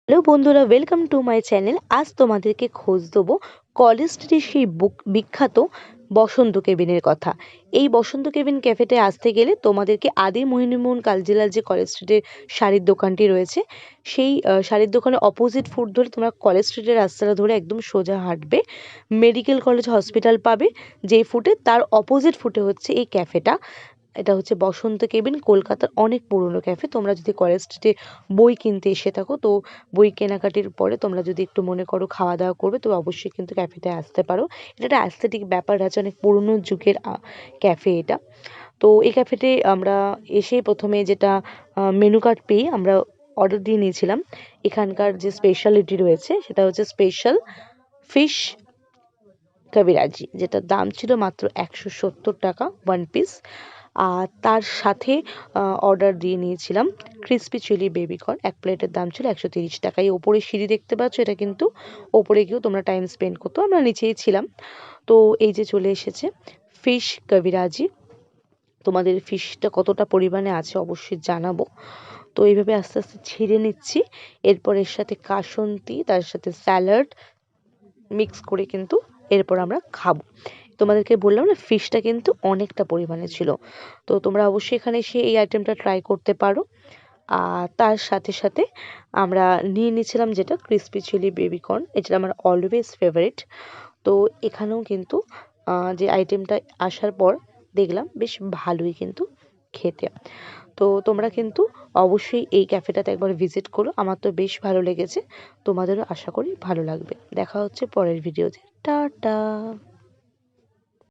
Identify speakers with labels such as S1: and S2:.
S1: Hello বন্ধুরা, welcome to my channel. আজ তোমাদেরকে খোঁজ দেবো কলেজ স্ট্রিটের সেই বিখ্যাত বসন্ত কেবিনের কথা। এই বসন্ত কেবিন ক্যাফেতে আসতে গেলে তোমাদেরকে আদি মোহিনীমোহন কালজিলাল যে কলেজ স্ট্রিটের শাড়ির দোকানটি রয়েছে, সেই শাড়ির দোকানের অপোজিট ফুট ধরে তোমরা কলেজ স্ট্রিটের রাস্তাটা ধরে একদম সোজা হাঁটবে, মেডিকেল কলেজ হসপিটাল পাবে। যেই ফুটে তার অপোজিট ফুটে হচ্ছে এই ক্যাফেটা। এটা হচ্ছে বসন্ত কেবিন, কলকাতার অনেক পুরনো ক্যাফে। তোমরা যদি কলেজ স্ট্রিটে বই কিনতে এসে থাকো, তো বই কেনাকাটির পরে তোমরা যদি একটু মনে করো খাওয়া দাওয়া করবে, তো অবশ্যই কিন্তু ক্যাফেতে আসতে পারো। এটা একটা অ্যাস্থেটিক ব্যাপার আছে, অনেক পুরনো যুগের ক্যাফে এটা। তো এই ক্যাফেতে আমরা এসে প্রথমে যেটা মেনু কার্ড পেয়ে আমরা অর্ডার দিয়ে নিয়েছিলাম। এখানকার যে স্পেশালিটি রয়েছে সেটা হচ্ছে স্পেশাল ফিশ কবিরাজি, যেটার দাম ছিল মাত্র 170 টাকা ওয়ান পিস। আর তার সাথে অর্ডার দিয়ে নিয়েছিলাম ক্রিসপি চিলি বেবিকর্ন। এক প্লেটের দাম ছিল 130 টাকা। এই ওপরে সিঁড়ি দেখতে পাচ্ছ, এটা কিন্তু ওপরে গিয়েও তোমরা টাইম স্পেন্ড করতো, আমরা নিচেই ছিলাম। তো এই যে চলে এসেছে ফিশ কবিরাজি। তোমাদের ফিশটা কতটা পরিমাণে আছে অবশ্যই জানাবো। তো এইভাবে আস্তে আস্তে ছিঁড়ে নিচ্ছি। এরপর এর সাথে কাসন্তি, তার সাথে স্যালাড মিক্স করে কিন্তু এরপর আমরা খাবো। তোমাদেরকে বললাম না, ফিশটা কিন্তু অনেকটা পরিমাণে ছিল। তো তোমরা অবশ্যই এখানে এসে এই আইটেমটা ট্রাই করতে পারো। আর তার সাথে সাথে আমরা নিয়ে নিয়েছিলাম যেটা ক্রিসপি চিলি বেবিকর্ন, এটা আমার অলওয়েজ ফেভারিট। তো এখানেও কিন্তু যে আইটেমটা আসার পর দেখলাম বেশ ভালোই কিন্তু খেতে। তো তোমরা কিন্তু অবশ্যই এই ক্যাফেটাতে একবার ভিজিট করো, আমার তো বেশ ভালো লেগেছে। তোমাদেরও আশা করি ভালো লাগবে। দেখা হচ্ছে পরের ভিডিওতে। টাটা।